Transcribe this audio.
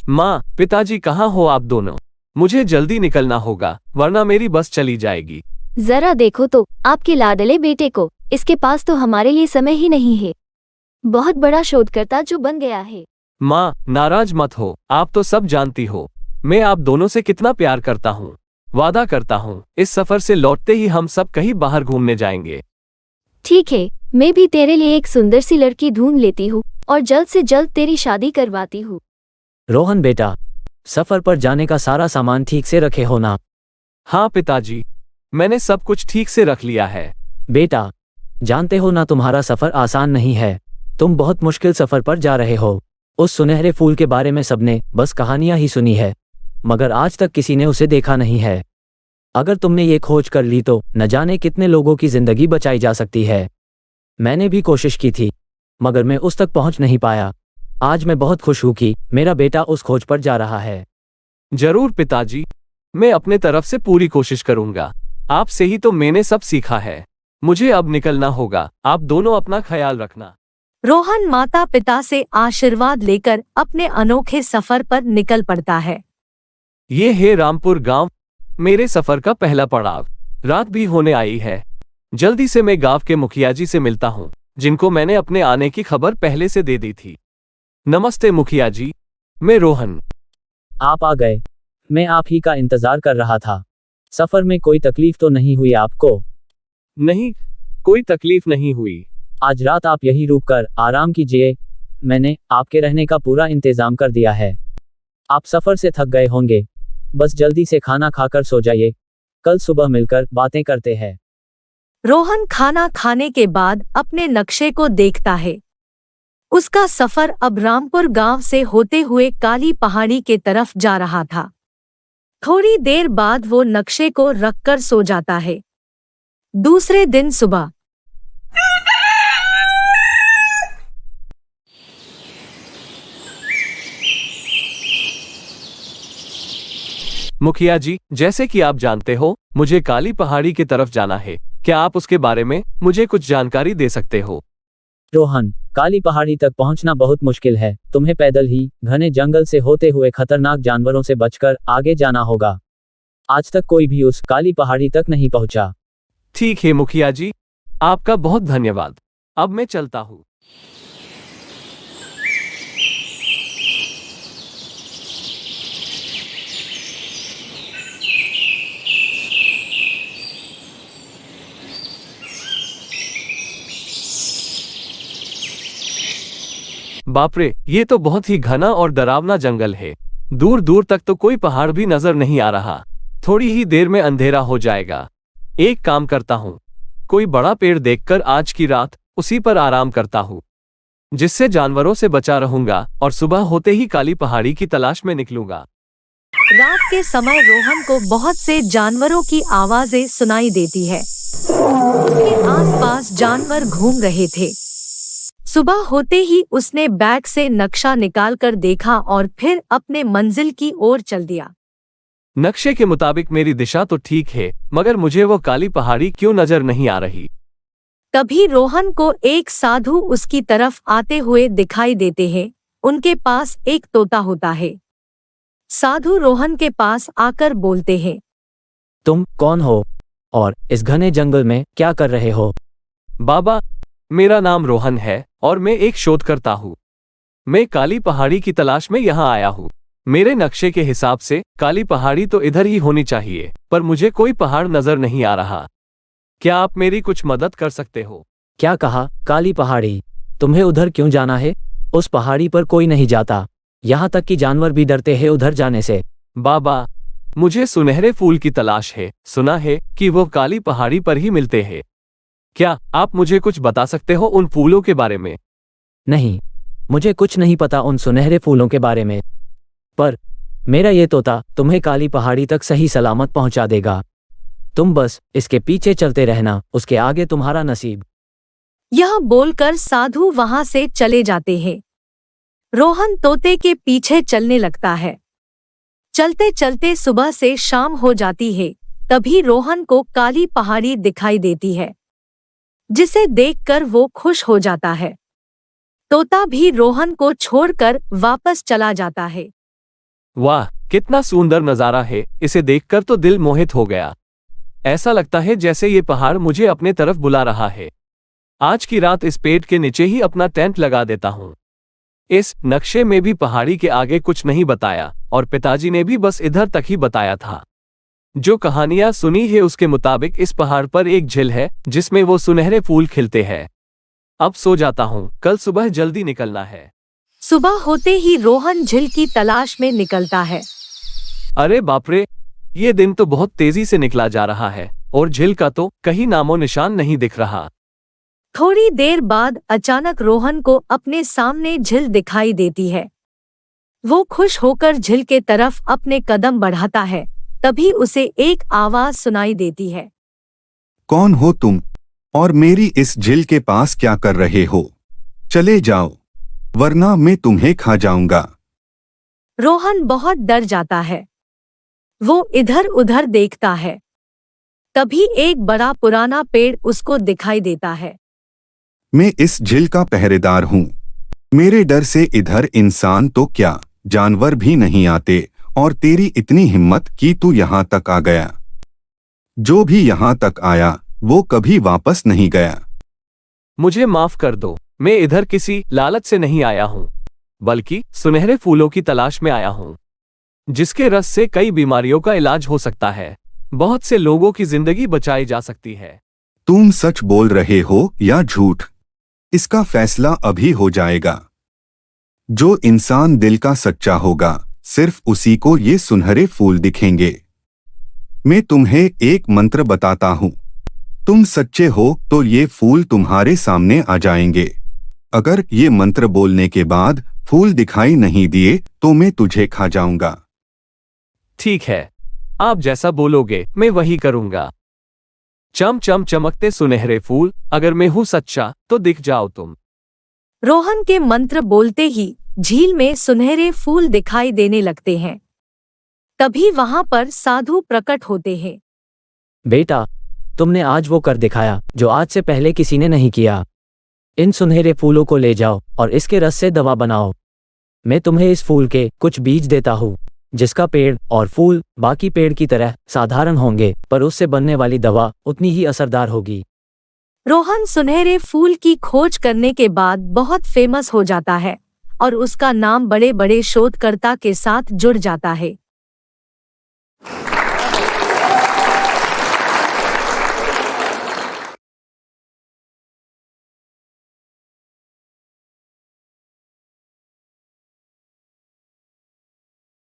माँ, पिताजी कहाँ हो आप दोनों? मुझे जल्दी निकलना होगा वरना मेरी बस चली जाएगी। जरा देखो तो आपके लाडले बेटे को, इसके पास तो हमारे लिए समय ही नहीं है। बहुत बड़ा शोधकर्ता जो बन गया है। माँ, नाराज मत हो, आप तो सब जानती हो मैं आप दोनों से कितना प्यार करता हूँ। वादा करता हूँ इस सफर से लौटते ही हम सब कहीं बाहर घूमने जाएंगे। ठीक है, मैं भी तेरे लिए एक सुंदर सी लड़की ढूंढ लेती हूँ और जल्द से जल्द तेरी शादी करवाती हूँ। रोहन बेटा, सफर पर जाने का सारा सामान ठीक से रखे हो ना? हाँ पिताजी, मैंने सब कुछ ठीक से रख लिया है। बेटा, जानते हो ना तुम्हारा सफर आसान नहीं है। तुम बहुत मुश्किल सफर पर जा रहे हो। उस सुनहरे फूल के बारे में सबने बस कहानियां ही सुनी है, मगर आज तक किसी ने उसे देखा नहीं है। अगर तुमने ये खोज कर ली तो न जाने कितने लोगों की जिंदगी बचाई जा सकती है। मैंने भी कोशिश की थी, मगर मैं उस तक पहुंच नहीं पाया। आज मैं बहुत खुश हूं कि मेरा बेटा उस खोज पर जा रहा है। जरूर पिताजी, मैं अपने तरफ से पूरी कोशिश करूंगा। आपसे ही तो मैंने सब सीखा है। मुझे अब निकलना होगा, आप दोनों अपना ख्याल रखना। रोहन माता पिता से आशीर्वाद लेकर अपने अनोखे सफर पर निकल पड़ता है। ये है रामपुर गांव, मेरे सफर का पहला पड़ाव। रात भी होने आई है। जल्दी से मैं गांव के मुखिया जी से मिलता हूँ, जिनको मैंने अपने आने की खबर पहले से दे दी थी। नमस्ते मुखिया जी, मैं रोहन। आप आ गए। मैं आप ही का इंतजार कर रहा था। सफर में कोई तकलीफ तो नहीं हुई आपको? नहीं, कोई तकलीफ नहीं हुई। आज रात आप यही रुककर आराम कीजिए। मैंने आपके रहने का पूरा इंतजाम कर दिया है। आप सफर से थक गए होंगे, बस जल्दी से खाना खाकर सो जाइए। कल सुबह मिलकर बातें करते हैं। रोहन खाना खाने के बाद अपने नक्शे को देखता है। उसका सफर अब रामपुर गांव से होते हुए काली पहाड़ी के तरफ जा रहा था। थोड़ी देर बाद वो नक्शे को रखकर सो जाता है। दूसरे दिन सुबह मुखिया जी, जैसे कि आप जानते हो मुझे काली पहाड़ी की तरफ जाना है। क्या आप उसके बारे में मुझे कुछ जानकारी दे सकते हो? रोहन, काली पहाड़ी तक पहुंचना बहुत मुश्किल है। तुम्हें पैदल ही घने जंगल से होते हुए खतरनाक जानवरों से बचकर आगे जाना होगा। आज तक कोई भी उस काली पहाड़ी तक नहीं पहुंचा। ठीक है मुखिया जी, आपका बहुत धन्यवाद। अब मैं चलता हूँ। बाप रे, ये तो बहुत ही घना और डरावना जंगल है। दूर दूर तक तो कोई पहाड़ भी नजर नहीं आ रहा। थोड़ी ही देर में अंधेरा हो जाएगा। एक काम करता हूँ, कोई बड़ा पेड़ देखकर आज की रात उसी पर आराम करता हूँ, जिससे जानवरों से बचा रहूंगा और सुबह होते ही काली पहाड़ी की तलाश में निकलूंगा। रात के समय रोहन को बहुत से जानवरों की आवाजें सुनाई देती है। उसके आसपास जानवर घूम रहे थे। सुबह होते ही उसने बैग से नक्शा निकालकर देखा और फिर अपने मंजिल की ओर चल दिया। नक्शे के मुताबिक मेरी दिशा तो ठीक है, मगर मुझे वो काली पहाड़ी क्यों नजर नहीं आ रही? तभी रोहन को एक साधु उसकी तरफ आते हुए दिखाई देते हैं। उनके पास एक तोता होता है। साधु रोहन के पास आकर बोलते हैं, तुम कौन हो और इस घने जंगल में क्या कर रहे हो? बाबा, मेरा नाम रोहन है और मैं एक शोधकर्ता हूँ। मैं काली पहाड़ी की तलाश में यहाँ आया हूँ। मेरे नक्शे के हिसाब से काली पहाड़ी तो इधर ही होनी चाहिए, पर मुझे कोई पहाड़ नजर नहीं आ रहा। क्या आप मेरी कुछ मदद कर सकते हो? क्या कहा? काली पहाड़ी? तुम्हें उधर क्यों जाना है? उस पहाड़ी पर कोई नहीं जाता। यहाँ तक कि जानवर भी डरते हैं उधर जाने से। बाबा, मुझे सुनहरे फूल की तलाश है। सुना है कि वो काली पहाड़ी पर ही मिलते हैं। क्या आप मुझे कुछ बता सकते हो उन फूलों के बारे में? नहीं, मुझे कुछ नहीं पता उन सुनहरे फूलों के बारे में, पर मेरा ये तोता तुम्हें काली पहाड़ी तक सही सलामत पहुंचा देगा। तुम बस इसके पीछे चलते रहना, उसके आगे तुम्हारा नसीब। यह बोलकर साधु वहां से चले जाते हैं। रोहन तोते के पीछे चलने लगता है। चलते चलते सुबह से शाम हो जाती है। तभी रोहन को काली पहाड़ी दिखाई देती है, जिसे देखकर वो खुश हो जाता है। तोता भी रोहन को छोड़कर वापस चला जाता है। वाह, कितना सुंदर नजारा है। इसे देखकर तो दिल मोहित हो गया। ऐसा लगता है जैसे ये पहाड़ मुझे अपने तरफ बुला रहा है। आज की रात इस पेड़ के नीचे ही अपना टेंट लगा देता हूँ। इस नक्शे में भी पहाड़ी के आगे कुछ नहीं बताया और पिताजी ने भी बस इधर तक ही बताया था। जो कहानियां सुनी है उसके मुताबिक इस पहाड़ पर एक झील है जिसमें वो सुनहरे फूल खिलते हैं। अब सो जाता हूँ, कल सुबह जल्दी निकलना है। सुबह होते ही रोहन झील की तलाश में निकलता है। अरे बाप रे, ये दिन तो बहुत तेजी से निकला जा रहा है और झील का तो कहीं नामो निशान नहीं दिख रहा। थोड़ी देर बाद अचानक रोहन को अपने सामने झील दिखाई देती है। वो खुश होकर झील के तरफ अपने कदम बढ़ाता है। तभी उसे एक आवाज सुनाई देती है। कौन हो तुम और मेरी इस झील के पास क्या कर रहे हो? चले जाओ, वरना मैं तुम्हें खा जाऊंगा। रोहन बहुत डर जाता है। वो इधर उधर देखता है। तभी एक बड़ा पुराना पेड़ उसको दिखाई देता है। मैं इस झील का पहरेदार हूँ। मेरे डर से इधर इंसान तो क्या, जानवर भी नहीं आते और तेरी इतनी हिम्मत कि तू यहाँ तक आ गया। जो भी यहाँ तक आया वो कभी वापस नहीं गया। मुझे माफ कर दो, मैं इधर किसी लालच से नहीं आया हूँ, बल्कि सुनहरे फूलों की तलाश में आया हूँ, जिसके रस से कई बीमारियों का इलाज हो सकता है। बहुत से लोगों की जिंदगी बचाई जा सकती है। तुम सच बोल रहे हो या झूठ, इसका फैसला अभी हो जाएगा। जो इंसान दिल का सच्चा होगा सिर्फ उसी को ये सुनहरे फूल दिखेंगे। मैं तुम्हें एक मंत्र बताता हूँ। तुम सच्चे हो तो ये फूल तुम्हारे सामने आ जाएंगे। अगर ये मंत्र बोलने के बाद फूल दिखाई नहीं दिए तो मैं तुझे खा जाऊंगा। ठीक है, आप जैसा बोलोगे मैं वही करूंगा। चम चम चमकते सुनहरे फूल, अगर मैं हूं सच्चा तो दिख जाओ तुम। रोहन के मंत्र बोलते ही झील में सुनहरे फूल दिखाई देने लगते हैं। तभी वहां पर साधु प्रकट होते हैं। बेटा, तुमने आज वो कर दिखाया जो आज से पहले किसी ने नहीं किया। इन सुनहरे फूलों को ले जाओ और इसके रस से दवा बनाओ। मैं तुम्हें इस फूल के कुछ बीज देता हूँ, जिसका पेड़ और फूल बाकी पेड़ की तरह साधारण होंगे, पर उससे बनने वाली दवा उतनी ही असरदार होगी। रोहन सुनहरे फूल की खोज करने के बाद बहुत फेमस हो जाता है और उसका नाम बड़े बड़े शोधकर्ता के साथ जुड़ जाता है।